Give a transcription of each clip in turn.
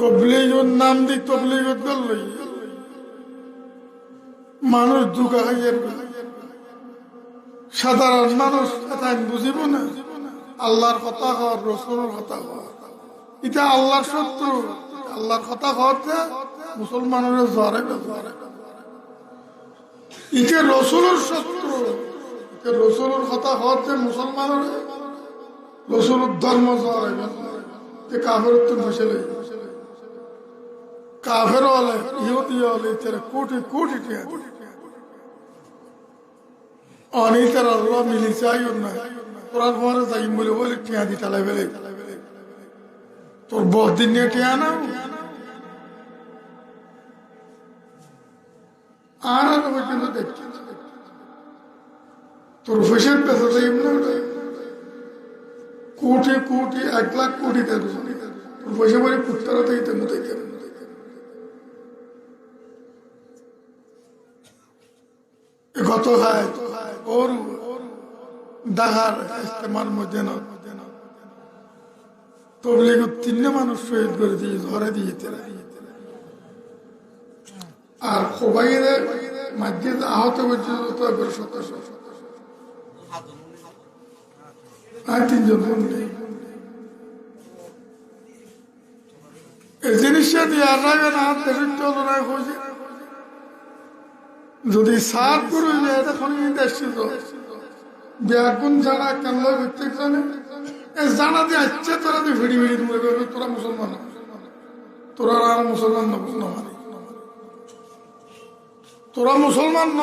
তবলিগের নাম দি তবলিগত গেল মানুষ দুঃখা খাইয়ের সাধারণ মানুষ এটা বুঝিব না। আল্লাহর কথা কর, রসুলের কথা কর, এটা আল্লাহর শত্রু। আল্লাহর কথা কতে মুসলমানের জ্বরে জ্বরে, এটা রসুলের শত্রু। এটা রসুলের কথা কতে মুসলমানের রসুলের ধর্ম জ্বরে কাফের তো বসে লেগে কাফের হলে ইহুদি হলে কোটি কোটি অনিতার আল্লাহ মিলি চাই না তোরার পরে যাই বলে বলে টিয়া দি চালাই বেলে তোর বহুদিন নিয়ে টিয়া না আর দেখছি তোর ফসের পেশা যাই না কোটি কোটি 1 লাখ কোটি তোর পয়সা বলে কুত্তারা থেকে মুতাই গত হয় ওর ডাহার ইস্তেমার মধ্যে না তবলিগ 3 মানুষ শহীদ করে দিয়ে ধরে দিয়েছে। আর খোবাইরে মসজিদ আহত করছে 3 জন এই জিনিসটা দিয়ে আর রাখবে না তুলনায় হয়েছে। যদি সাত গুরু এখন নির্দেশিত ব্যাগুন জানা কেন ভিত্তিক জানে জানা দিয়ে আসছে তোরা দিয়ে ভিড়ি ভিড়ি মনে করবে তোরা মুসলমান, তোরা আর মুসলমান ন তোরা মুসলমান ন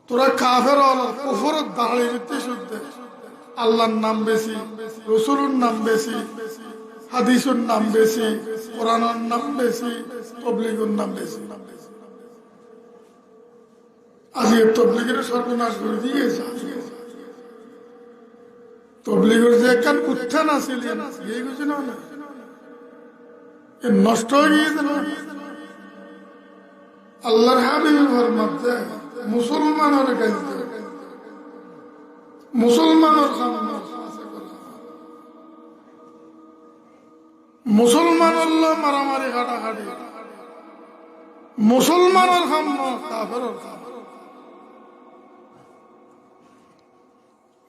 তোরা কাফের কুফরের দাঁড়ি ভিত্তি শুদ্ধ। আল্লাহর নাম বেশি, রসুলের নাম বেশি, হাদিসের নাম বেশি, কোরআনের নাম বেশি, তবলিগের নাম বেশি। আজকে তবলিগের সর্বনাশ করে দিয়েছে। তবলিগের যে একখান উত্থান আছিল গিয়ে গেছে না নষ্ট হয়ে গিয়েছে না। আল্লাহর হাবিবের মধ্যে মুসলমানের কাছে মুসলমানের মুসলমানের মারামারি কাটাকাটি, মুসলমানের খাম্য কাফের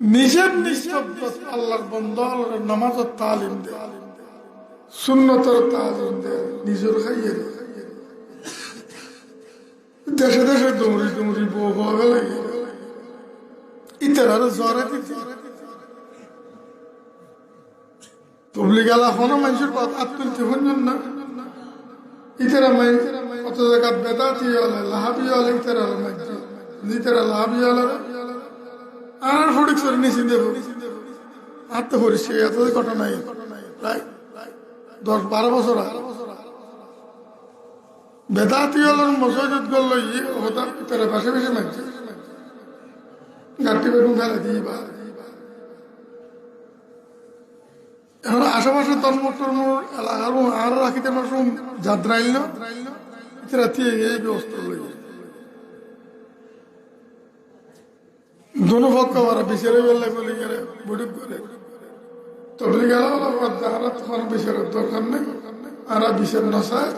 নিজের নিস্তব্ধ আল্লাহর বন্ধ নামাজের তালিম দে, সুন্নতের তালিম দে, নিজের খাইয়ে দে। দেশে দেশে দৌড়ি দৌড়ি বউ হওয়া লাগে ইতার জ্বরে দিচ্ছে। তবলিগ আলা হনো মানুষের কথা তুলতে হইন না। ইতারা মাই কত জায়গা বেদাতি হলে লাহাবি হলে ইতারা মাইছে ইতারা লাহাবি হলে আর ফটিক সরি নিচে দেব আর তো হরিছে এত ঘটনা প্রায় 10-12 বছর বেদাতি হলেন মসজিদ করলো ইতারা পাশে পাশে মাইছে গাড়ি বেগুন ফেলে দিয়ে বা এখন আশেপাশে তন্মূর্তর্ম এলাকার আর রাখিতে মানুষ যাত্রাইল না রাতে এই ব্যবস্থা হয়ে দোনো পক্ষ ওরা বিচারে বেলা বলে গেলে বৈঠক করে তবলি গেল আর তখন বিচারের দরকার নেই। আর বিচার নসায়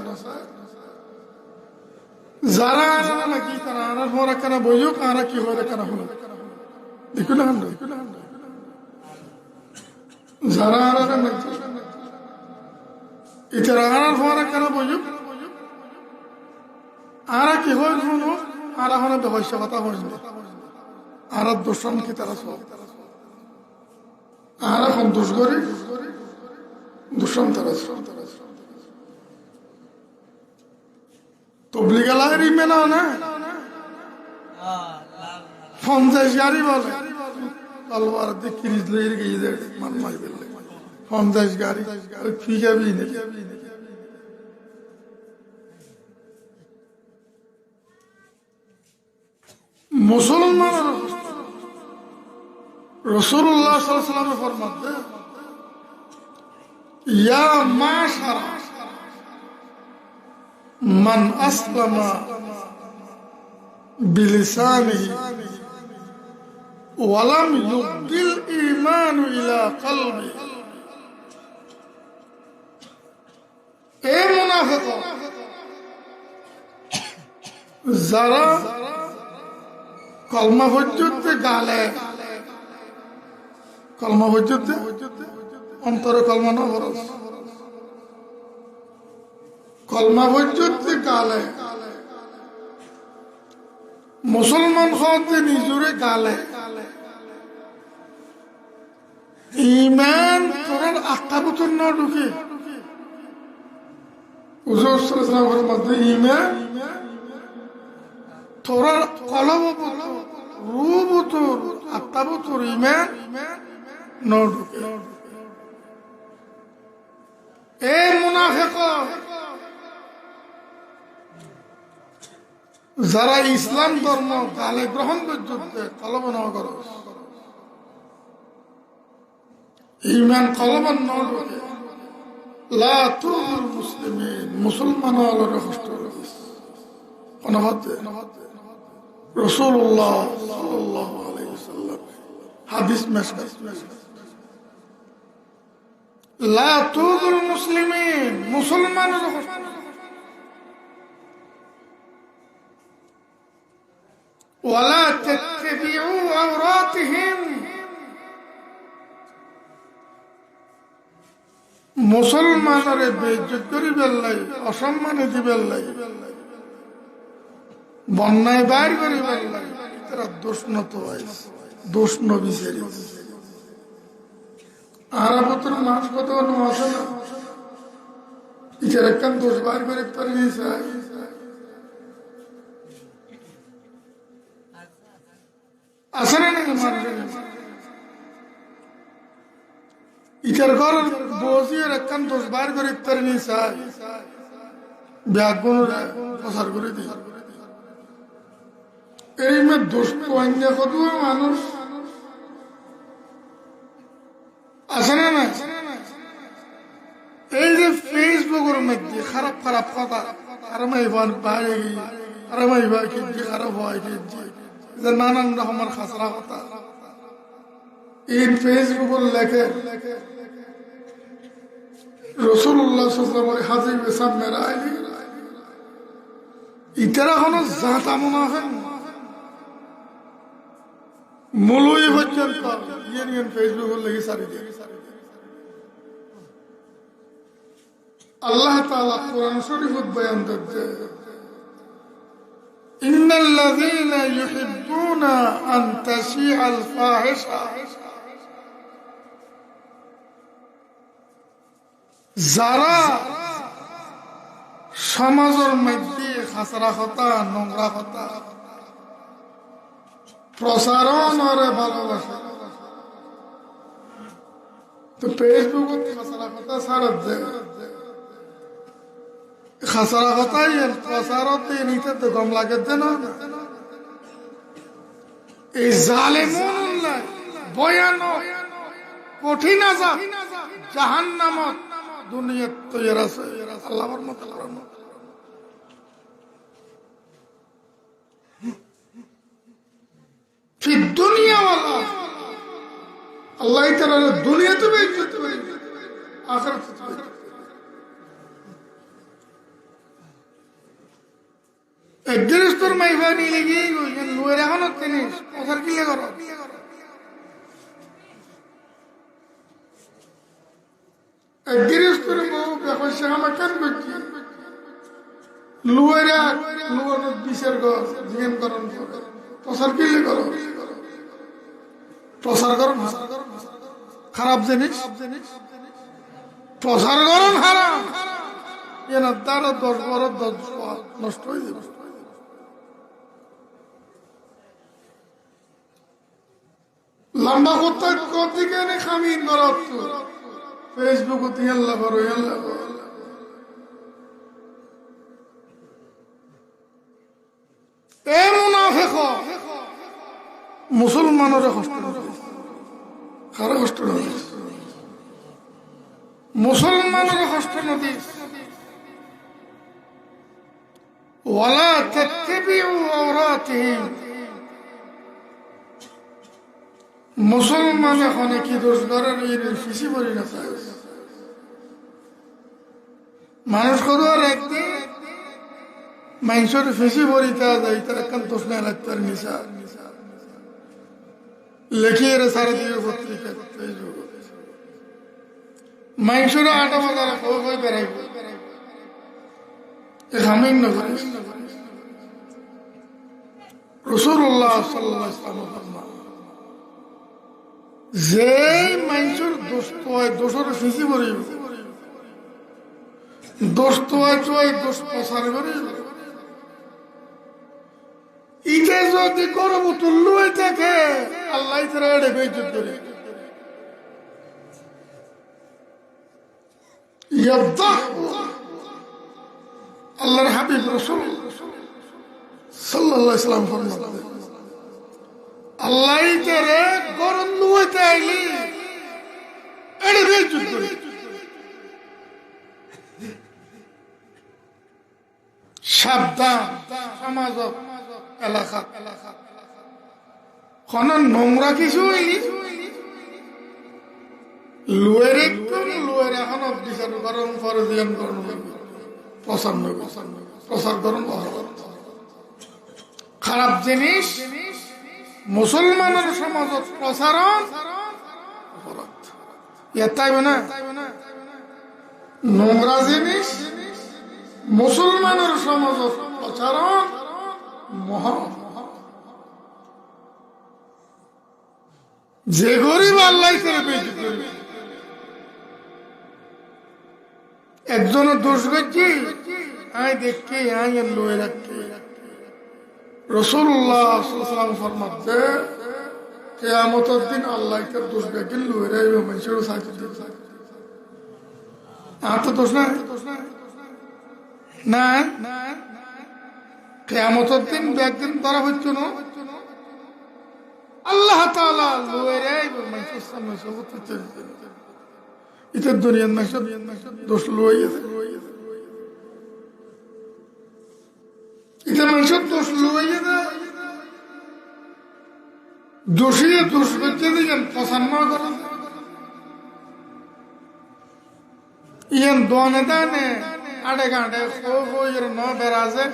যারা আনা নাকি তারা আনার পর একখানা বইক আর কি হয় একখানা হলো দেখুন না যারা আনার নাকি এটা আনার পর একখানা বইক আর কি হয় শুনো আর এখন ব্যবসা কথা হয়নি আর দোষণ কি তারা সব আর এখন দোষ করি দূষণ তারা তবলিগ আলার ইমেনা না 50 গাড়ি বলে তলবার দিয়ে কিরিজ লেগে গিয়ে মান মাই বেলে 50 গাড়ি ফিগাবি নেই। মুসলমান রাসূলুল্লাহ সাল্লাল্লাহু আলাইহি ওয়াসাল্লাম ফরমাতে ইয়া মাশারা মান আসলামা বিলিসানিহি ওয়া লাম ইউদিল ঈমান ইলা কলবি মুনাফিক যারা কলমা পর্যন্ত গালে কলমা পর্যন্ত অন্তরে কলমা না বরস কলমা পর্যন্ত গালে মুসলমান হতে নিজরে গালে ইমান তোর আত্মা বছর না ঢুকে হুজুর মধ্যে ইমান তোর কলব রূপ তোর আত্মা বছর ইমান না ঢুকে এ মুনাফিক যারা ইসলাম ধর্ম গালে গ্রহণ করতে কলব না করো ইমান কলবন না ঢুকে লা তুল মুসলিমিন মুসলমান হলো কষ্ট কোন হতে রাসূলুল্লাহ সাল্লাল্লাহু আলাইহি ওয়াসাল্লাম হাদিস মেসকাত লা তুল মুসলিমিন মুসলমান হলো কষ্ট ওয়ালা তাত্তাবিউ আওরাতিহিম মুসলমানরে বেইজ্জত করি বেল্লাই অসম্মানে দিবেল্লাই বন্যায় বাইর করি বেল্লাই তারা দোষ নত দোষ নবিচারি আর বছর মাস কত আছে না ইটার একখান দোষ বাইর করে পারি আছে না নাকি মানুষের ইটার ঘর বসিয়ে একখান দোষ বার করে ইত্যাদি নিয়ে চাই ব্যাগুন প্রচার করে দিই এই মেয়ে দোষ অন্য কত মানুষ আছে না না এই যে ফেসবুকের মধ্যে খারাপ খারাপ কথা আর মাইবান বাইরে গিয়ে আর মাইবা খেয়ে খারাপ হয় খেয়ে নানান রকমের খাসরা কথা এই ফেসবুকের লেখে রাসূলুল্লাহ সাল্লাল্লাহু আলাইহি হাদিসের সামনে রাইলি ইতারা কোন জাতা মুনাফিক মুলুই পর্যন্ত ইয়েন ফেসবুকের লেগে সারি দিয়ে আল্লাহ তাআলা কোরআন শরীফে বয়ান করতে ইন্নাল্লাযীনা ইউহিব্বুনা আন তাশিআল ফাহিশা যারা সমাজের মধ্যে খাসরা কথা নোংরা কথা প্রসারণ করে ভালোবাসে তো ফেসবুক খাসরা কথা সারত দেয় খাসরা কথাই প্রসারত নিতে তো কম লাগে না এই জালেমুন ভয়ানক কঠিন আযাব জাহান্নামত দুনিয়াত তৈরি আছে আল্লাহর মত ফি দুনিয়া ওয়ালা আল্লাহ তাআলা দুনিয়াতে বেইজ্জত করে আখিরাতে একদিনস্তর মাইফানি লাগি গইন লুয়ের এখন তিনিস ওসার কি লাগর একদিনস্তর বউ বেকসে আমাকান করছি লুয়েরা লুয়ের বিশের গর জিএম করন প্রসার কি লাগর প্রসার করন খারাপ জিনিস প্রসার করন হারাম এর দ্বারা 10 নষ্ট হয়ে যাবে লম্বা করতে কদিকে খামিন করত ফেসবুক ইয়াল্লা করো ইয়াল্লা করো এ মুনাফিক মুসলমানের কষ্ট কারো কষ্ট নদী মুসলমানের কষ্ট নদী ওয়ালা তাত্তাবিউ আওরাতিহিম মুসলমান এখন কি দোষ করার ফিসি করি না মানুষ করার একদিন মানুষের ফেসি ভরিতে যায় তার একখান দোষ নেই লাগতার নিশা লেখিয়ে রে সারা দিয়ে পত্রিকা মানুষের আটা বাজারে কই বেড়াইব হামিন নগরী রাসূলুল্লাহ সাল্লাল্লাহু আলাইহি ওয়াসাল্লাম যে মানুষের দোস্ত হয় দোষের ফেসি ভরিব দোস্ত হয় দোষ প্রসার করিব ইতে যদি করব তুল্লু হয়ে থাকে আল্লাহ তারা এড়ে বেইজ্জত করে আল্লাহর হাবিব রাসূল সাল্লাল্লাহু আলাইহি ওয়াসাল্লাম ফরমান আল্লাহ তারা গরম হইতে আইলি এড়ে বেইজ্জত করে সাবধান সমাজ এলাকা কোন নোংরা কিছু হইলি লুয়ের এখন বিচার করুন ফরজিয়ান করুন প্রচার করুন খারাপ জিনিস মুসলমানের সমাজত প্রচারণ তাইবে না নোংরা জিনিস মুসলমানের সমাজত প্রচারণ মহা যে গরিব আল্লাহ একজনের দোষ করছি আমি দেখছি আমি লয়ে রাখছি রাসূলুল্লাহ সাল্লাল্লাহু আলাইহি ওয়াসাল্লাম ফরমাতে কিয়ামতের দিন আল্লাহ তার দোষ দেখে লয়ে রাখবে মানুষের সাথে আর তো দোষ না না কিয়ামতের দিন একদিন ধরা হচ্ছে না আল্লাহ তাআলা লয়ে রাখবে মানুষের সামনে সবতে চলবে এটা দুনিয়ার মানুষ দোষ লয়ে এটা মানুষের দোষ লয়ে দোষিয়ে দোষ করতে দিয়েন পছন্দ করেন ইয়ান দোনে দানে আড়ে ঘাটে ন বেড়াছে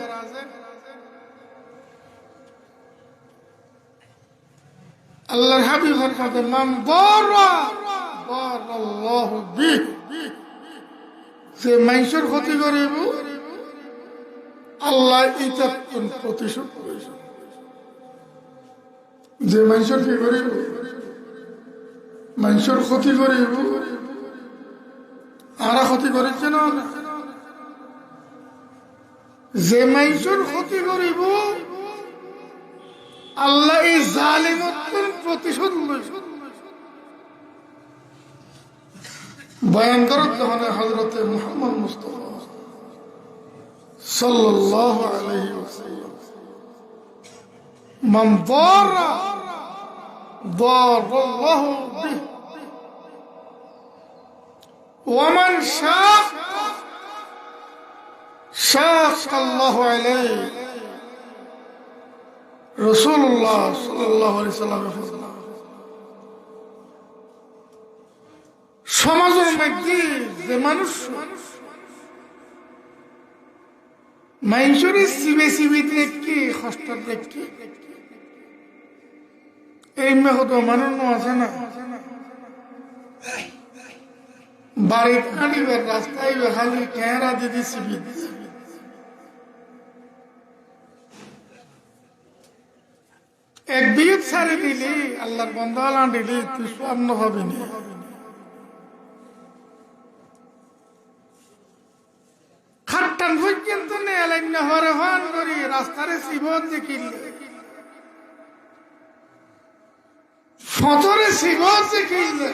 আল্লাহর হাবিব ফরমাতে মান দারা দারাল্লাহু বিহি যে মানুষের ক্ষতি করিব আল্লাহ ইতার প্রতিশোধ করিবে যে মানুষের কি করিব মানুষের ক্ষতি করিব আরা ক্ষতি করেছে না যে মানুষের ক্ষতি করিব আল্লাহ এই জালিমত্বের প্রতিশোধ লইবে বয়ান করার যখন হযরতে মুহাম্মদ মুস্তাফা সাল্লাল্লাহু আলাইহি ওয়াসাল্লাম মান দারা দারাল্লাহু বিহি ওয়া মান শাক্কাল্লাহু আলাইহি রাসূলুল্লাহ সাল্লাল্লাহু আলাইহি ওয়াসাল্লাম সমাজের মধ্যে যে মানুষ মানুষের সিবে দেখি কষ্ট দেখি এই মেহত মানুষ আছে না বাড়ির আনিবার রাস্তায় খালি ক্যামেরা দিদি সিবি এক বিয়ে ছাড়ি দিলি আল্লাহর বন্ধা দিলি তুই স্বর্ণ হবি না খাট্টান পর্যন্ত নেয়ালাইন হরে হান করি রাস্তারে শিবত দেখিলে ফতরে শিবত দেখিলে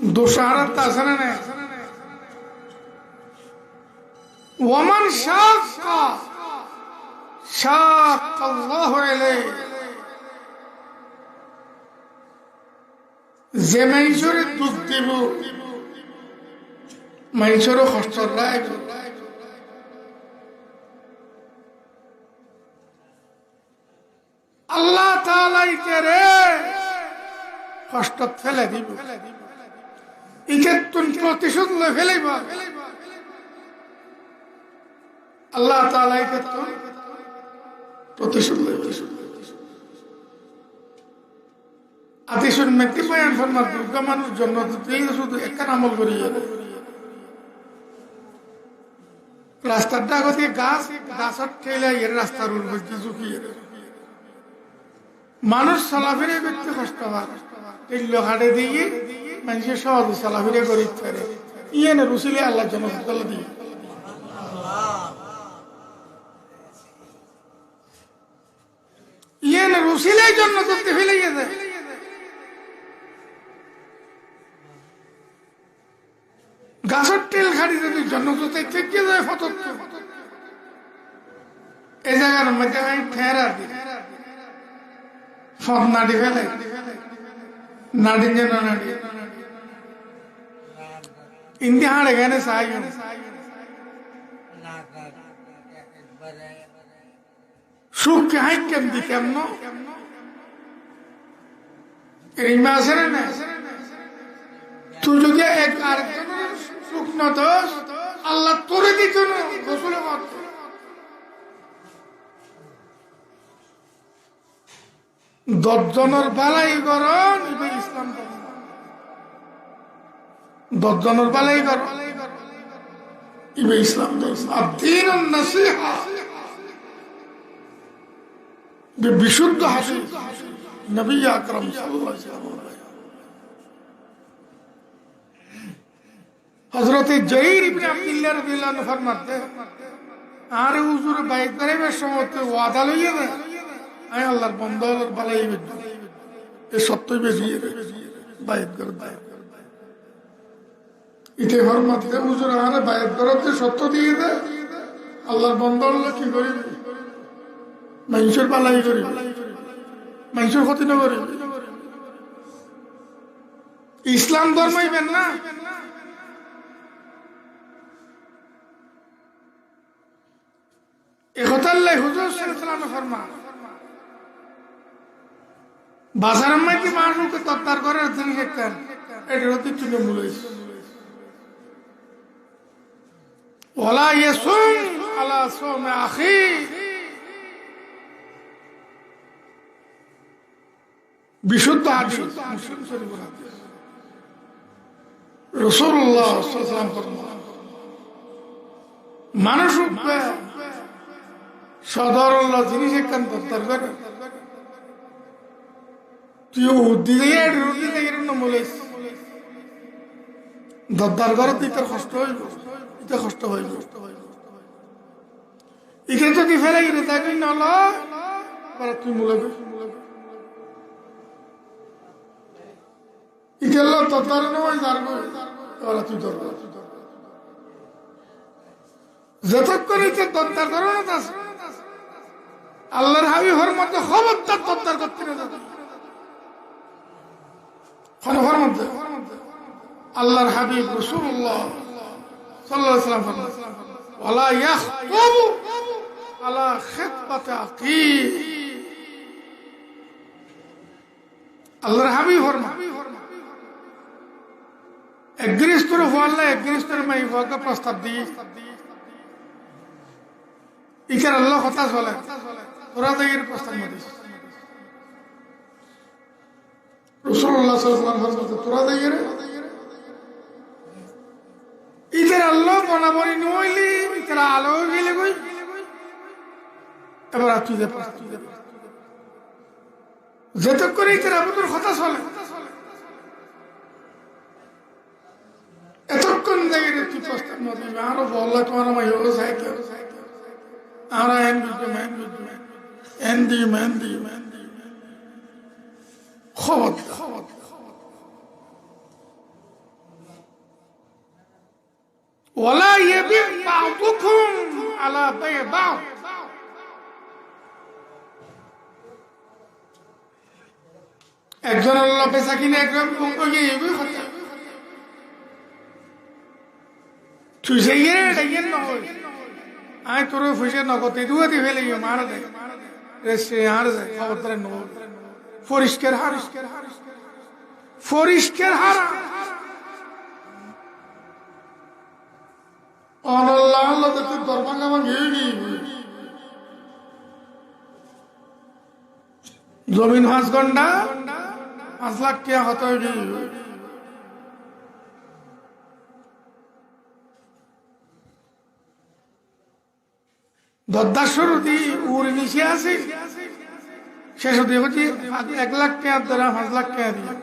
দোষারাত তাছাড়া নেই ওমান শাক্কাল্লাহু আলাইহি যে মানুষের দুঃখ দিব মানুষেরও কষ্ট রাখ আল্লাহ তাআলা ইতারে কষ্ট ফেলে দিব ইকেতুন প্রতিশোধ লয়ে ফেলাইব আল্লাহ তাআলা এই ক্ষেত্রে প্রতিশোধ লয়ে আদেশের মেট্রি বয়ান ফরমার দুর্গা মানুষ জন্য শুধু একটা আমল করি রাস্তার ডাগতে গাছের ঠেলে এর রাস্তার উল্টো ঝুঁকিয়ে মানুষ চলাফেরা করতে কষ্ট হয় টেল্লো হাটে দিয়ে মানুষের সহজে চলাফেরা করে ফেরে ইয়ে না রুসিলে আল্লাহ জনগণ দিয়ে ইয়ে না রুসিলের জন্য করতে ফেলে গেছে গাছের টেল খাড়ি যদি জন্য থেকে যায় ফটো এই জায়গার মধ্যে আমি ফেরা দিই সব নাড়ি ফেলে নাড়ি যেন নাড়ি ইন্দি হাড় এখানে সাহায্য সুখ হাই কেমদি কেমন রিমা আছে না তুই যদি এক আরেকজনের সুখ নতস আল্লাহ তোরে দিত না রসুল দশজনের বালাই করন ইসলাম দশজনের বালাই কর ইসলাম বিশুদ্ধ হাসি নবী আকরাম সাল্লাল্লাহু আলাইহি ওয়াসাল্লাম হযরতে জাইর ইবনে আব্দুল্লাহ রাদিয়াল্লাহু আনহু ফরমাতে আরে হুজুর বাইত করার সময় ওয়াদা লইয়া না আয় আল্লাহর বন্দার বালাই বিদ্যু এ সত্যই বেশি বাইত করে ইতে ফরমাতে হুজুর আরে বাইত করতে সত্য দিয়ে দে আল্লাহর বন্দার কি করি মানুষের বালাই করি মানুষের ক্ষতি না করি ইসলাম ধর্মই বেন না একতাল্লাহ হুজুর সাল্লাল্লাহু ফরমান বাজারের মধ্যে মানুষকে তত্তার করার জিনিস একটান এটার অতি তৃণমূল হয়েছে ওয়ালা ইয়াসুম আলা সাওমি আখি বিশুদ্ধ হাদিস মুসলিম শরীফের হাদিস রাসূলুল্লাহ সাল্লাল্লাহু আলাইহি ওয়াসাল্লাম ফরমান মানুষ সাধারণ জিনিস একখান তত্তার করে তুই উদ্দি দরদার ঘর দিতে কষ্ট হইব এটা কষ্ট হইব এখানে তো কি ফেলে গেলে তাই নল তুই মূলে ইকেল তত্তার নয় জানবো ওরা তুই দরকার যতক্ষণ ইকে তত্তার করো না তা আল্লাহর হাবিবের মধ্যে খবরদার তত্তার করতে না খবর মধ্যে আল্লাহর হাবিব রাসূলুল্লাহ সাল্লাল্লাহু আলাইহি ওয়াসাল্লাম ওয়ালা ইয়াখতুবু আলা খিতবাতি আকি আল্লাহর হাবিব ফরমান এগ্রিস্তর ওয়াল্লাহ এগ্রিস্তর মাই ওয়াকা প্রস্তাব দি ইকার আল্লাহ কথা চলে তোরা দেয়ের প্রস্তাব দিস রাসূলুল্লাহ সাল্লাল্লাহু আলাইহি ওয়াসাল্লাম তোরা দেয়ের ইকার আল্লাহ বনাবনি নইলি ইকার আলো গেলে কই এবার তুই দে প্রস্তাব দে যত করে ইকার আবুর কথা চলে এতক্ষণ দেয়ের তুই প্রস্তাব নদি আরো বললা তোমার মাই হলো সাইকে Ara Andy. Khawat. Wala yabi ba'dukum ala bay' ba'd. একজন আল্লাহ পেশা কিনে একজন কোন গিয়ে কথা তুই সেই এর না হয় আয় তোর ফুসে নগদ দুয়াতি ফেলে গিয়ে মারা দেয় রেসে হার যায় খবরদার নব পরিষ্কার হারা আল্লাহ তুই দরভাঙ্গা ভাঙ্গি জমিন 5 ঘন্টা 5 লাখ টাকা হতো দরদার শুরু দিয়ে উড়ে নিচে আছে শেষ হতে হচ্ছে 1 লাখ টাকা দ্বারা 5 লাখ টাকা দিয়ে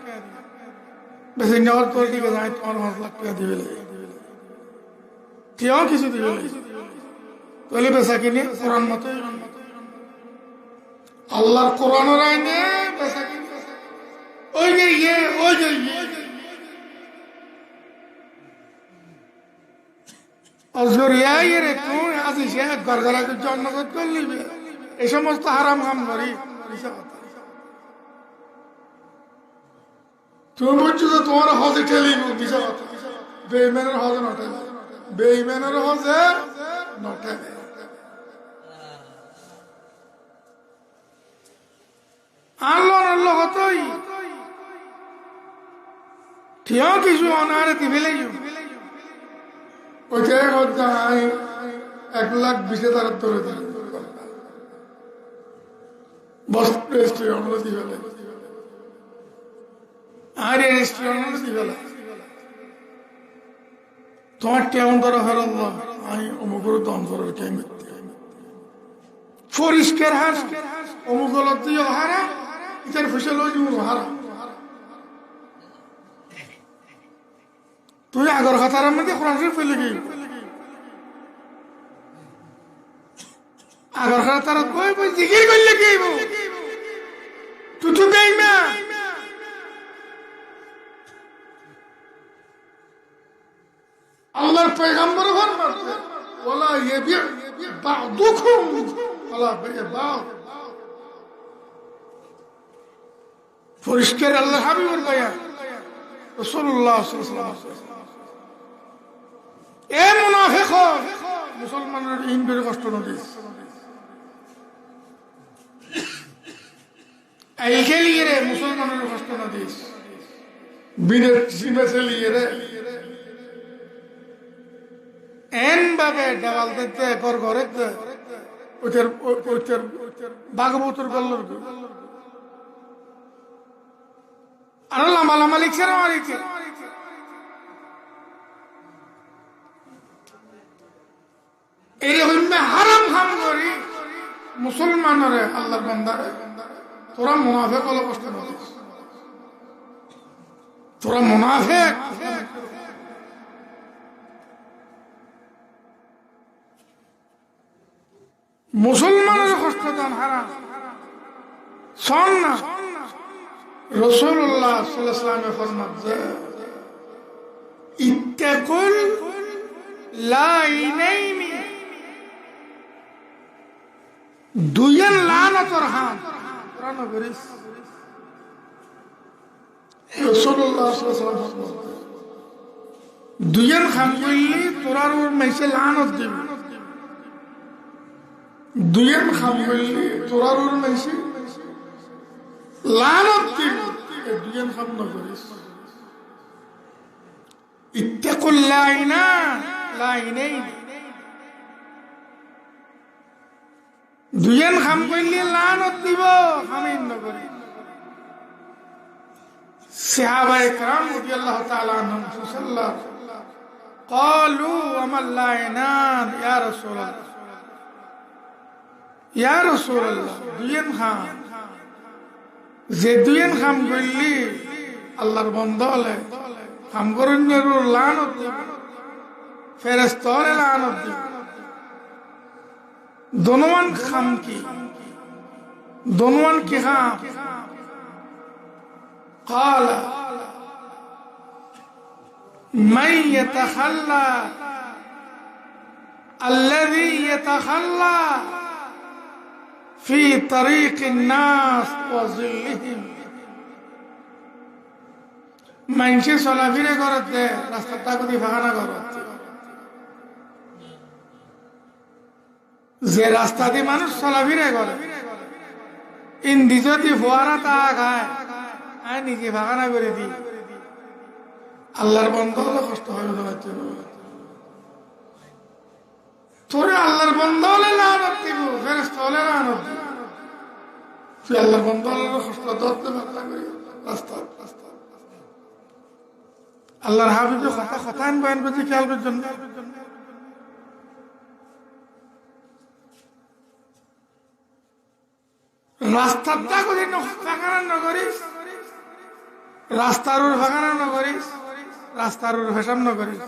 বেশি নেওয়ার তোর দিকে যায় তোমার 5 লাখ টাকা দিবে কেউ কিছু দিবে তাহলে বেচা কিনে কোরআন মতো আল্লাহর কোরআনের আইনে বেচা কিনে ওই যে অজরিয়া রে তুই আসিস গড়গড়াকে জন্মগত করলি এই সমস্ত হারাম কাম করি তুমি বলছো যে তোমার হজে ঠেলি দিশা কথা বেইমানের হজে নটেলে বেইমানের হজে নটেলে আল্লাহ হতই ঠিক কিছু অনারে দিবেলে ওইটাই হচ্ছে 1,20,000 ধরে দিল বস রেস্টুরেন্ট দিবেলে আর রেস্টুরেন্ট দিবেলে তোমার কেমন ধরা হল আমি অমুকের দম করার কে মিথ্যে পরিষ্কার হারা অমুকল দিয়ে হারা ইটার ফসল হারা তুই আগর খাতার মধ্যে কোরআন শরীফ ফেলে গিয়ে আগর খাতার কই বই জিকির করলে কি তুই তো বেঈমান আল্লাহর পয়গম্বর ফরমাতে ওয়ালা ইয়াবি বা'দুকুম ওয়ালা বা'দ পরিষ্কার আল্লাহ হাবিবুল বায়ান রাসূলুল্লাহ সাল্লাল্লাহু আলাইহি ওয়াসাল্লাম এ মুনাফিক মুসলমানের ইন্দ্রের কষ্ট নদিস এইকে লিয়ে রে মুসলমানের কষ্ট নদিস বিনের সীমাতে লিয়ে রে এন ভাবে দেওয়াল দিতে ঘর ঘরে ওইটার ভাগবতর গল্লর আর লাম্বা লাম্বা লিখছে না মারিছে এইরকম হারাম খাম করি মুসলমানরে আল্লাহর বান্দারে তোরা মুনাফিক হলে কষ্ট নদিস তোরা মুনাফিক মুসলমানের কষ্ট দান হারাম শোন না রাসূলুল্লাহ সাল্লাল্লাহু আলাইহি ওয়াসাল্লাম ফরমাতে ইত্তাকুল লাইনাইনি দুইয়ের লানতর হাম কোরআন করিস রাসূলুল্লাহ সাল্লাল্লাহু আলাইহি ওয়াসাল্লাম দুইয়ের খাম কইলি তোরার ওর মেসে লানত দিবি দুইয়ের খাম কইলি তোরার ওর মেসে লানত দিবি দুইয়ের খাম না করিস ইত্তাকুল লাইনাইনি দুইয়ের খাম কইলি লানত দিব খামিন না করি সাহাবায়ে کرام রাদিয়াল্লাহু তাআলা আনহুম সাল্লাল্লাহু قالوا وما اللعنان يا رسول الله يا رسول الله দুইয়ের খাম যে দুইয়ের খাম কইলি আল্লাহর বান্দা হলে খাম করনের লানত দিব ফেরেশতারে লানত দিব दोनों खाम की दोनों की खाम قال من يتخلى الذي يتخلى في طريق الناس وظلهم من شيء صلاة فينا قرأت راستة تاكدي فغانا قرأت যে রাস্তা দিয়ে মানুষ চলাফেরা করে ইন্দি যদি ফোয়ারা তা খায় আমি নিজে ভাগানা করে দিই আল্লাহর বন্ধ হলে কষ্ট হবে তোরে আল্লাহর বান্দা হলে লানত দিব, ফেরেশতা হলে লানত দিব। তুই আল্লাহর বান্দা হলে কষ্ট ধরতে পারলা করি রাস্তা আল্লাহর হাবিবের কথা আনবেন বুঝি খেয়ালবের জন্য। রাস্তার দা করি ফাঁকানা নগরিস, রাস্তার ফাঁকানা নগরিস, রাস্তার ফেসাম নগরিস।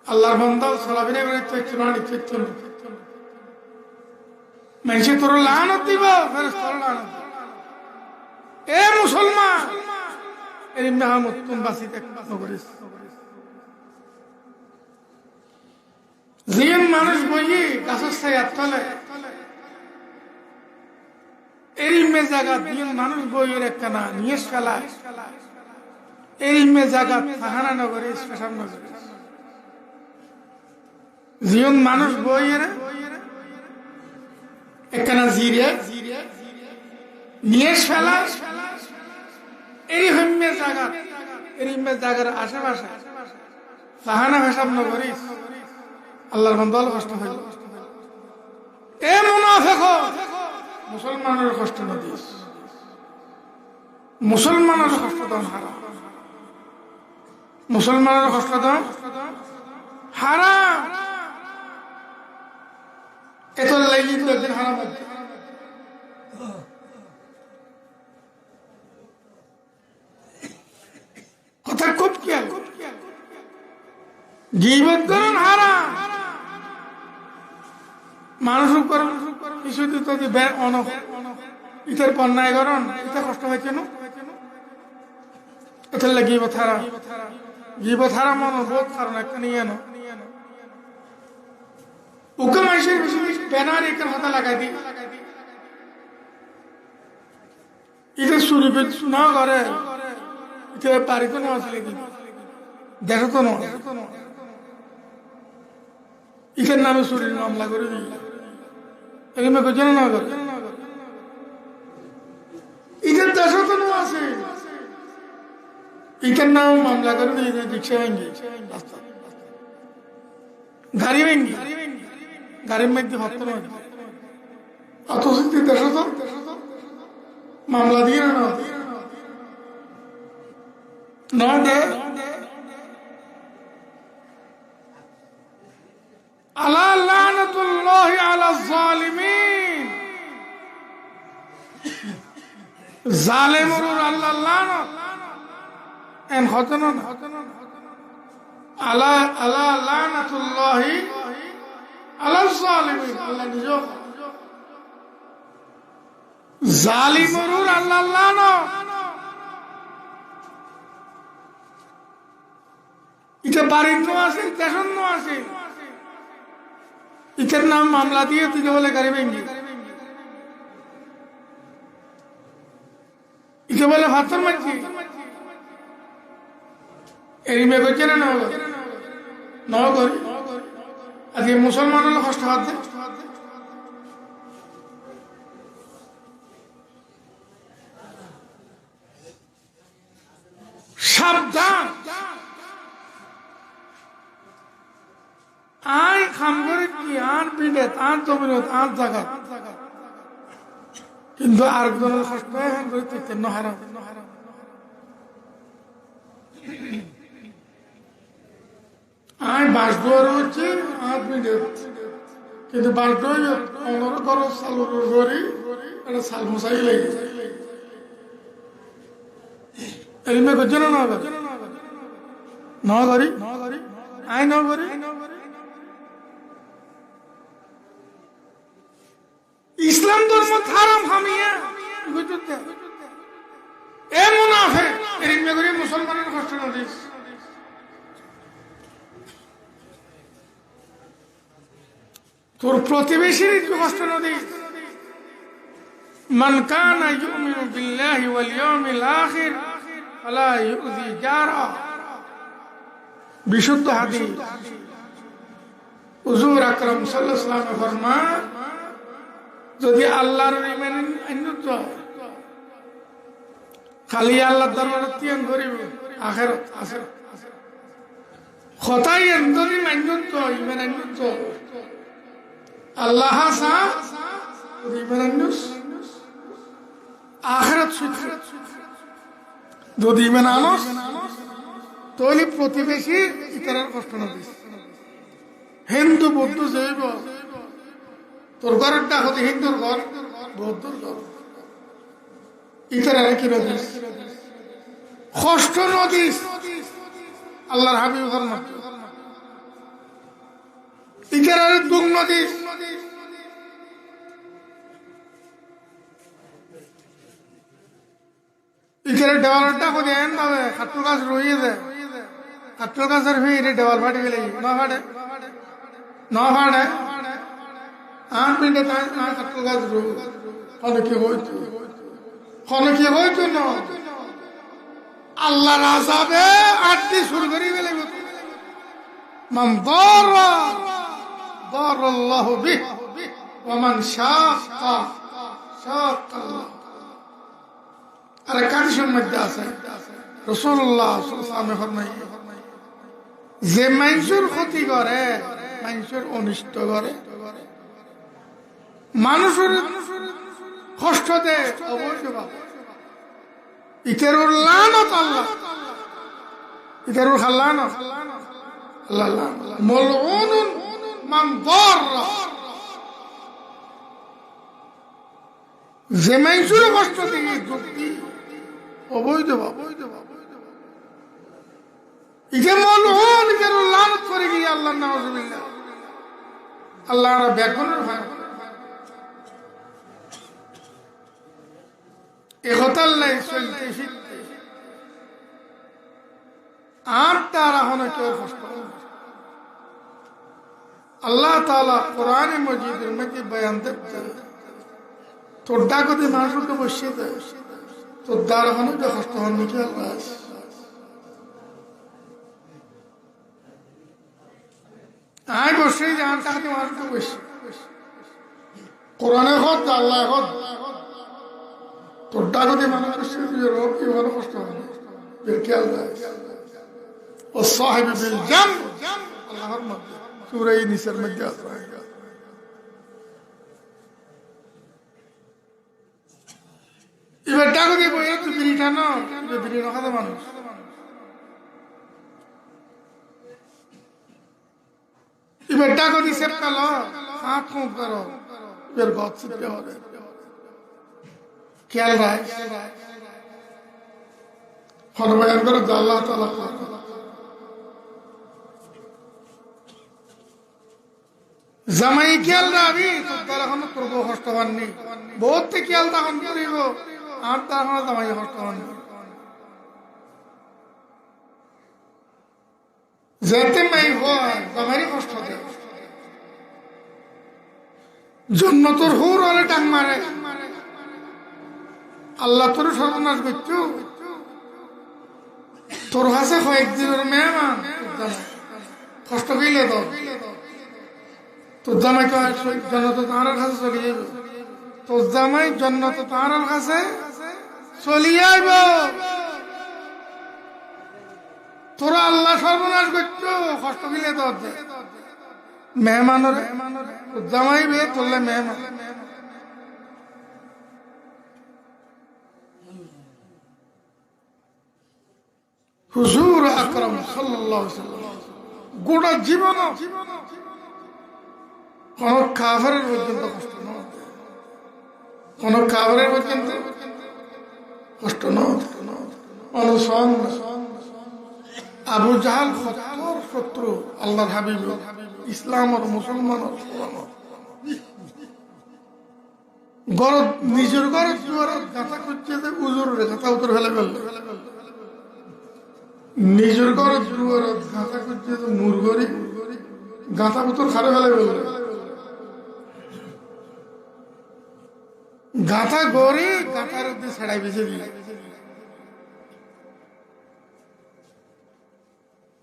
আল্লাহর বান্দা চলাফেরা করে চৈত্র না চৈত্র মানুষে তোর লানত দিব, ফেরেশতা লানত দিব। এ মুসলমান এই মেহমত তুম বাঁচিতে নগরিস। জিন মানুষ বই গাছের ছায়ার তলে এরিমে জায়গা দিন মানুষ বইয়ের একখানা নিয়ে ফেলায়, এরিমে জায়গা ফাহানা নগরে স্পেশাল নগরে জীবন মানুষ বইয়ের একখানা জিরে নিয়ে ফেলা, এরিমে জায়গা এরিমে জায়গার আশেপাশে ফাহানা ফেসাব নগরে আল্লাহর বান্দা কষ্ট হইল। এ মুনাফিক মুসলমানের কষ্ট না দিস, মুসলমানের কষ্ট দাম হারাম, মুসলমানের কষ্ট দাম হারাম। এত লাগি তো একদিন হারাম কথা খুব খেয়াল। গীবত করুন হারাম, মানুষ কিছু ইটার পন্যায় করুন, ইটা কষ্ট হয়েছে না এটার লাগে গীবত হারাম বহুত কারণ একটা নিয়ে এনো ওকে মানুষের ব্যানার একটা হাতে লাগাই দিই, এটা চুরি না করে, এটা বাড়িতে নেওয়া ছিল দেখো তো নয়, ইটার নামে চুরির মামলা করে দিই এগুলো করছে না করে। ইটার দেশও তো আছে, ইটার নাম মামলা করে দিই রিক্সা ভেঙ্গি রাস্তা গাড়ি ভেঙ্গি গাড়ির মধ্যে ভাবতে নয়, অথচ দেশও তো মামলা দিয়ে না দে আলা লানাতুল্লাহি আলা যালিমিন, জালেমুর আল্লাহ লানত এন হতন আলা আলা লানাতুল্লাহি আলা যালিমিন, আল্লাহ নিজ জালিমুর আল্লাহ লানত। এটা বাড়ির নো আছে, দেশের নো আছে, ইটার নাম মামলা দিয়ে তুই বলে গাড়ি ভেঙ্গি, ইটা বলে ভাতর মারছি এরিমে করছে না ন করি। আজকে মুসলমান হলে কষ্ট হাতে সাবধান। আই খাম করে কি আর পিঠে আর জমিনত আর জায়গা, কিন্তু আরেকজনের কষ্ট এখন করে তুই হারাম। আই বাস দুয়ার হচ্ছে আর পিঠে, কিন্তু বাস দুয়ার অনর খরচ চালুর করি একটা চাল মশাই লাগে এরিমে করছে না করি আই ন করি। ইসলাম ধর্ম হারাম হামিয়া এ মুনাফিক এরিমে করে মুসলমানের কষ্ট না দিস। তোর প্রতিবেশীর কষ্ট না দিস। মান কানা ইউমিনু বিল্লাহি ওয়াল ইয়াউমিল আখির ফালা ইউযি জারা, বিশুদ্ধ হাদিস। হুজুর আকরাম সাল্লাল্লাহু আলাইহি ওয়াসাল্লাম ফরমান, যদি আল্লাহর ঈমান আনতে খালি আল্লাহর দরবারে তিয়ান করিব আখিরাত আছে, কথাই এন্তনি মাইন্যন তো ইমান আইন্যন তো আল্লাহ সা ইমান আইন্যুস আখিরাত সুত্র যদি ইমান আনস তাহলে প্রতিবেশী ইতারার কষ্ট না দিস হিন্দু বৌদ্ধ জৈব তোর ঘরের ডাক হতে হিন্দুর ঘর বৌদ্ধর ঘর ইতারারা কি নদিস কষ্ট নদিস আল্লাহর হাবিব ঘর না ইতারার দুঃখ নদিস ইতারা দেওয়ালের ডাক হতে এন পাবে খাট্টু গাছ রয়ে যায় খাট্টু গাছের ভিড়ে দেওয়াল ফাটি গেলে না ফাটে আন পিঠে তাই না খাট্টু গাছ রো কি হইতো না আল্লাহ রাজাবে আটটি শুরু করি গেলে মান দারা দারাল্লাহু বিহি ওয়া মান শাক্কা শাক্কাল্লাহ আর কাদিসের মধ্যে আছে রাসূলুল্লাহ সাল্লাল্লাহু আলাইহি ওয়াসাল্লাম ফরমায় যে মানুষের ক্ষতি করে মানুষের অনিষ্ট করে মানুষের কষ্ট দেয় অবৈধ ভাবে ইতের লানত আল্লাহ ইতের খাল্লানত আল্লাহ মালউনুন মান দাররা যে মানুষের কষ্ট দিয়ে যুক্তি অবৈধ ভাবে ইতে মালউন ইতের লানত করে গিয়ে আল্লাহ নাউযুবিল্লাহ আল্লাহ আর ব্যাকরণের ভাই এগতাল্লাই চলতে ফিরতে আর তারা হনে কেউ কষ্ট আল্লাহ তাআলা কোরআনে মজিদের মধ্যে বয়ান করতে তোর ডাকতে মানুষকে বসিয়ে দেয় তোর দ্বারা হনে কেউ কষ্ট হন কি আল্লাহ আই বসে যান তাকে মানুষকে বসে কোরআনে হদ আল্লাহ হদ তোর ডাকতে মানুষকে রোগ কি ভালো কষ্ট হবে খেয়াল ও সাহেব বিল জাম আল্লাহর মধ্যে সূরা নিসার মধ্যে আছে এবার ডাকতে বইয়া তো বিড়িটা না বিড়ি রাখা মানুষ এবার ডাকতে সেপকাল হাত মুখ করো এবার গদ সিপতে হবে খেয়াল রাখ ফরমায়ান করে আল্লাহ তাআলা জামাই খেয়াল রাখবি তোর দ্বারা কোনো প্রভু কষ্ট হননি বহুত খেয়াল তখন করিব আর তার কোনো জামাই কষ্ট হননি যেতে মাই হয় জামাইরই কষ্ট দেয় জন্য তোর হুর হলে টাং মারে আল্লাহ তোর সর্বনাশ করছো তোর কাছে কয়েকদিনের মেহমান কষ্ট গেলে তোর জামাই তো জন্নত তাঁর কাছে চলে যাইব তোর জামাই জন্নত তাঁর কাছে চলে যাইব তোরা আল্লাহ সর্বনাশ করছো কষ্ট গেলে তোর মেহমানের জামাই বে তোরলে মেহমান হুজুর আকরাম সাল্লাল্লাহু আলাইহি ওয়াসাল্লাম গোটা জীবন কোন কাফেরের পর্যন্ত কষ্ট না কোন কাফেরের পর্যন্ত কষ্ট না অনুসরণ আবু জাহাল শত্রু আল্লাহর হাবিব ইসলাম আর মুসলমান নিজের ঘরে গাঁথা করছে যে উজুরের গাঁথা উত্তর ফেলে ফেললে নিজের ঘরে গাঁথা করছে যে মুরগরি গাঁথা পুতুর খারে ফেলে ফেললে গাঁথা গড়ে গাঁথার মধ্যে ছেড়াই বেঁচে দিলে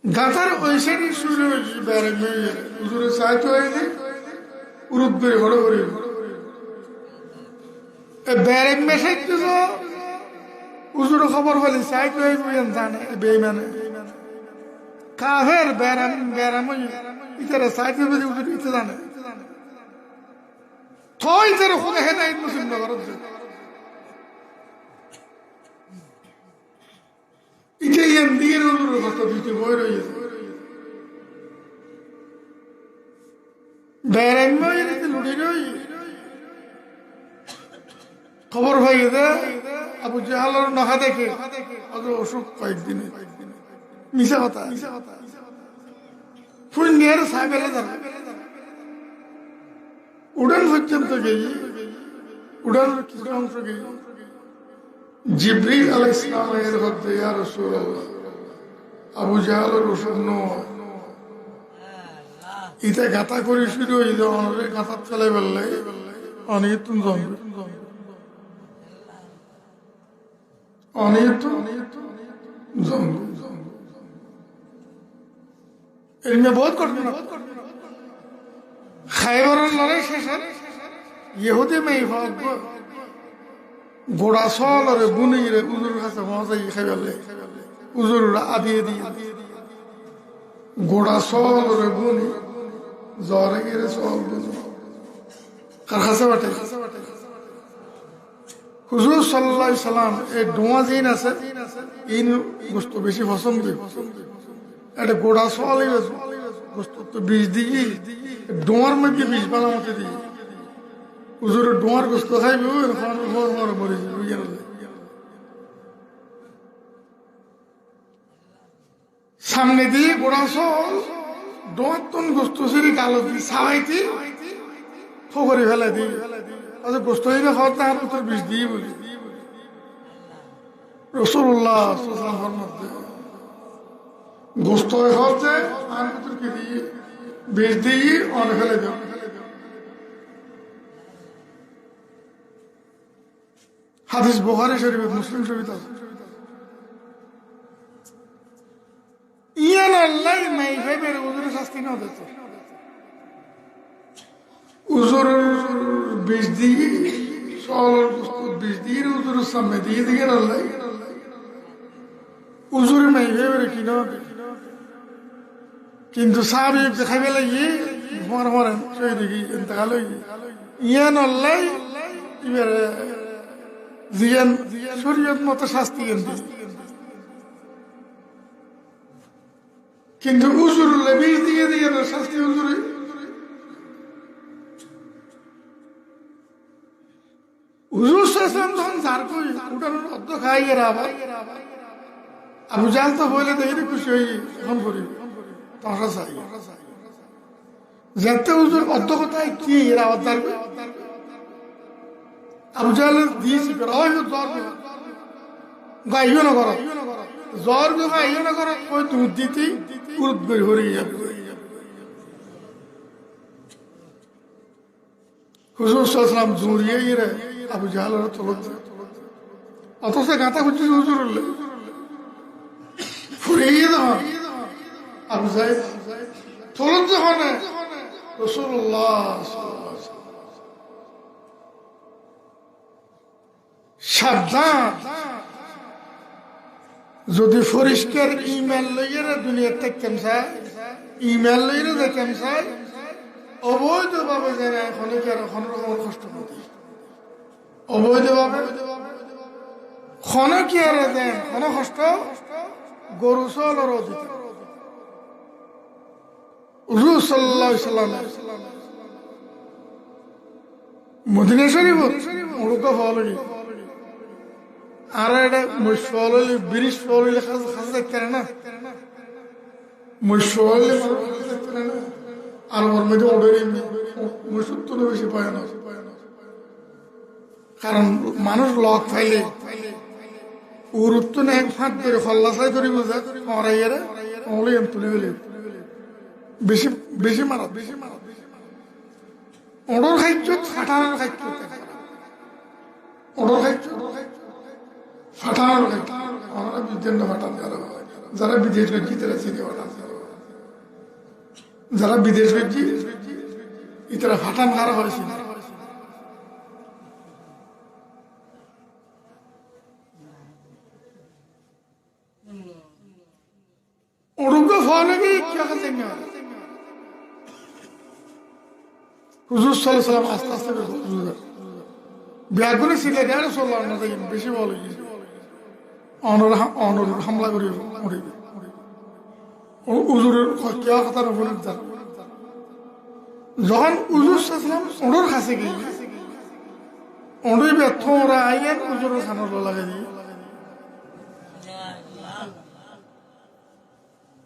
গাঁথার ওই সাইডে শুরু হয়েছে বেড়ে মেয়ে উজুরে সাহিত্য হয়েছে উরুদ করে ঘরে ঘরে বেড়ে মেশাই দিল উজুরে খবর বলে সাহিত্য হয়ে জানে বেইমানে কাফের বেরাম বেরাম ইতারা সাইতে বদি উঠে ইতে জানে থই ইতারা খুদা হেদায়েত মুসলিম নগরত ইতে ইয়ান দিয়ে রুর কথা দিতে বই রইছে বেরাম ইতে লুড়ি রই খবর হয়ে দে আবু জাহালের নখা দেখে অত অসুখ কয়েকদিনে মিশা কথা পুণ্যের সাহেবেলা যাবে উড়ান পর্যন্ত গেই উড়ানের কিছু অংশ গেই জিবরিল আলাইহিস সালামের হতে ইয়া রাসূলুল্লাহ আবু জাহালের অসুখ নয় ইতে গাতা করে শুরু হয়ে যায় অনেক গাতা চলে বললে অনেক তুমি জমবে অনেক জমবে এমনি বহুত কঠিন খাইবারের লড়াই শেষে ইহুদি মেয়ে ভাগ গোড়া সল রে বুনি রে উজুর কাছে মজাই খাইবালে উজুর আদিয়ে দিয়ে গোড়া সল রে বুনি জ্বরে গেলে সল বুঝো কার কাছে বাটে হুজুর সাল্লাল্লাহু আলাইহি সাল্লাম এই ডোয়া জিন আছে ইন গোস্ত বেশি পছন্দ এটা গোড়া সওয়ালই গোস্ত তো বীজ দিয়ে ডোয়ার মধ্যে বীজ বানামতে দিয়ে হুজুরের ডোয়ার গোস্ত খাইবে মরে যাবে সামনে দিয়ে গোড়া সওয়াল ডোয়ার তন গোস্ত সেরি কালো দিয়ে সাবাইতে ফকরে ফেলে দিয়ে আচ্ছা গোস্ত হইবে খাওয়ার তার তোর বীজ দিয়ে বলি রাসূলুল্লাহ সাল্লাল্লাহু আলাইহি ওয়াসাল্লাম গোস্ত খাওয়াতে আর তোরকে দিয়ে বীজ দিয়ে অনেক ফেলে দেব হাদিস বুখারী শরীফ মুসলিম শরীফ আছে ইয়ান আল্লাহ মাই ভাইবের ওদের শাস্তি না দিতে উজুর বীজ দিয়ে সল বীজ দিয়ে উজুরের সামনে দিয়ে দিয়ে আল্লাহ উজুরে মাই ভাইবের কিনা কিন্তু সাহাবী দেখাইবে লাগি মরেন সেই দেখি ইন্তেকাল হয়ে ইয়ান আল্লাহ এবারে জিয়ান শরীয়ত মতো শাস্তি কেন্দ্র কিন্তু উজুরুল্লাহ বীজ দিয়ে দিয়ে শাস্তি উজুরে হুজুর সাল্লাল্লাহু তখন যার কই উঠানোর অর্ধ খাই এরা আবার আবু জাহল তো বলে দেখি খুশি হই এখন করি তাহলে চাই যেতে হুজুর অর্ধ কথায় কি এরা আবার যাবে আবু জাহল দিয়েছি জ্বর গাইও না করো জ্বর গাইও না করো ওই দুধ দিতেই উড়ুদ করে হরিয়ে যাবে হুজুর সাল্লাল্লাহু জড়িয়ে রে আবু জাহলের তলত অথচ গাঁথা খুঁজছে হুজুর ফুরিয়ে দেওয়া আবু জাহেল তলত যখন রাসূলুল্লাহ সাবধান যদি পরিষ্কার ইমেল লইয়ে দুনিয়ার থাকতেন চাই ইমেল লইয়ে দেখতেন চাই অবৈধভাবে যারা এখনো কোনো রকম কষ্ট করতে অবৈধভাবে ক্ষণ কি আর দেন ক্ষণ কষ্ট গরু চলর অধিক হুজুর সাল্লাল্লাহু আলাইহি সাল্লাম মদিনা শরীফ মুরুকা ফল আর এটা মুশফল ব্রিজ ফল খাস দেখতে না মুশফল আর ওর মধ্যে অর্ডার মুসুত্তর বেশি পায় না কারণ মানুষ লক ফাইলে ওর উত্তর এক ফাঁক করে খল্লাসাই করি বোঝা মরাইয়ারে অমলে তুলে গেলে বেশি বেশি মারা অর্ডার খাইছ ফাটানোর খাইছ অর্ডার খাইছ ফাটানোর খাইছ আমরা বিদ্যেন ফাটান যারা বিদেশ করছি তারা চিনে ফাটান যারা বিদেশ করছি ইতারা ফাটান খারাপ হয়েছিল অরুগ্য হলে কি খেয়াল দেখে হুজুর সাল্লাল্লাহু আলাইহি ওয়াসাল্লাম আস্তে আস্তে ব্যাগুলো সিলে দেয় রাসূলুল্লাহ না দেখেন বেশি বলে অনর হামলা করে মরিবে হুজুরের খেয়া কথা বলে যখন হুজুর সাল্লাল্লাহু আলাইহি ওয়াসাল্লাম ওনার কাছে গিয়ে ওনার ব্যর্থ ওরা আইয়েন হুজুরের খানার লাগে দিয়ে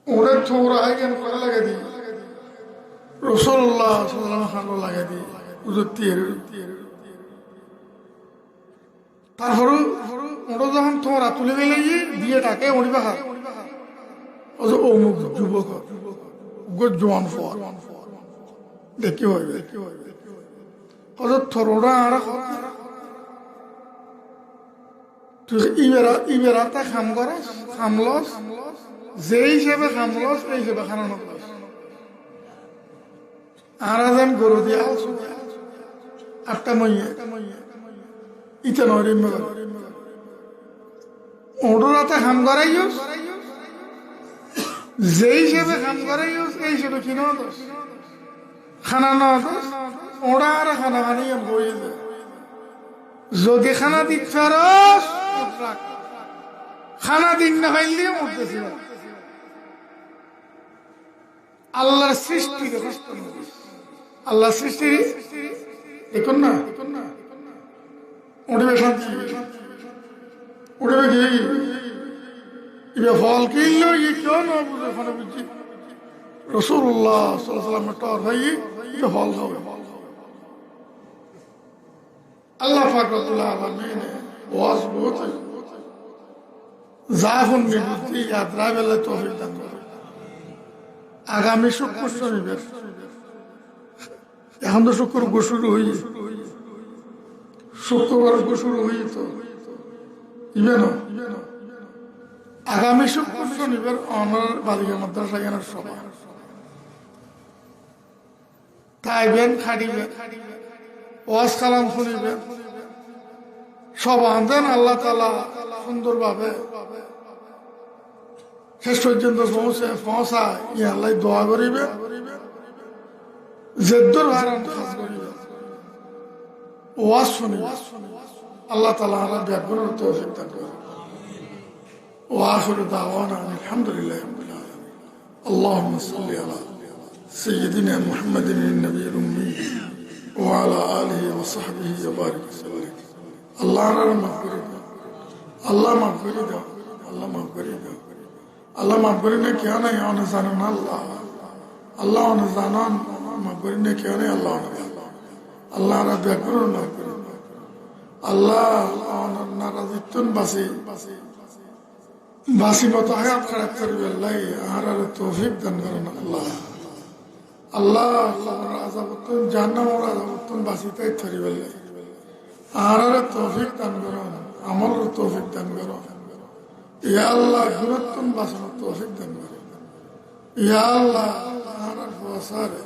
ওনার থোড়া আইয়েন করে লাগে দিয়ে রাসূলুল্লাহ সাল্লাল্লাহু আলাইহি ওয়াসাল্লাম খানার লাগে দিয়ে হুজুর তারপরে ওরা যখন থোড়া তুলে গেলে দিয়ে তাকে উড়িবা হাত অমুক যুবক জোয়ান ফর দেখি হইবে হজর থরোড়া আর ইবেরাতে খাম করে খামলস যে হিসেবে খামলস এই হিসেবে খানানো আর যেন গরু দিয়ে আটটা মইয়ে ইতে নয় ওডরাতে খাম করাই যে হিসেবে খাম করাই এই হিসেবে কি নদোষ খানা নদোষ ওরা আর খানা খানি বই যায় যদি খানা দিচ্ছে খানা দিন না পাইলে উঠতেছি আল্লাহর সৃষ্টি আল্লাহর সৃষ্টি দেখুন না উঠবে শান্তি উঠবে কি এবার ফল কিনলো কেউ না বুঝে ওখানে বুঝছি রাসূলুল্লাহ সাল্লাল্লাহু আলাইহি ওয়াসাল্লামের টর ভাই ফল খাবে আল্লাহ পাক রব্বুল আলামিন ওয়াজ বহুত জাফুন বিবুতি ইয়াত্রা বেলা তৌফিক দান করে আগামী শুক্র শনিবার এখন তো শুক্র শুরু হই শুক্রবার শুরু হই তো ইবেন আগামী শুক্র শনিবার আমার বালিকা মাদ্রাসা জ্ঞানের সভা খাইবেন খাড়িবেন ওয়াজ কালাম শুনিবেন সব আনতেন আল্লাহ তাআলা সুন্দরভাবে শেষ পর্যন্ত পৌঁছায় ইয়া আল্লাহ দোয়া করিবে জেদ্দুর ভারান খাস করিবে ওয়াজ শুনিবে আল্লাহ তাআলা আমরা ব্যাকরণ তৌফিক দান করুন وآخر دعوانا الحمد لله رب العالمين اللهم صل على سيدنا محمد النبي الأمي وعلى آله وصحبه وبارك وسلم الله مغفرة الله مغفرة الله مغفرة الله مغفرة كيا نا يا نزانن الله الله نزانن مغفرة كيا نا الله الله رب يكرم الله ناراضيتون باسي বাসি মতো হায়াত খারাপ করবে আল্লাহ আর তৌফিক দান করেন আল্লাহ আল্লাহ আযাবতুন জাহান্নাম ওর আযাবতুন বাসিতাই ধরিবে আর তৌফিক দান করেন আমলের তৌফিক দান করেন ইয়া আল্লাহ গুনাহতুন বাসনার তৌফিক দান করেন ইয়া আল্লাহ আর ফসারে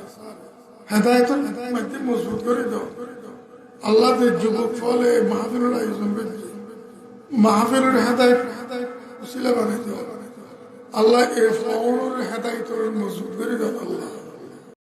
হেদায়েতের মধ্যে মজবুত করে দাও আল্লাহ তে যুবক ফলে মাহফিলের আয়োজন করে মাহফিলের হেদায়েত উসিলা বানাই দাও আল্লাহ এর ফওরের হেদায়েতের মজবুত করে দাও আল্লাহ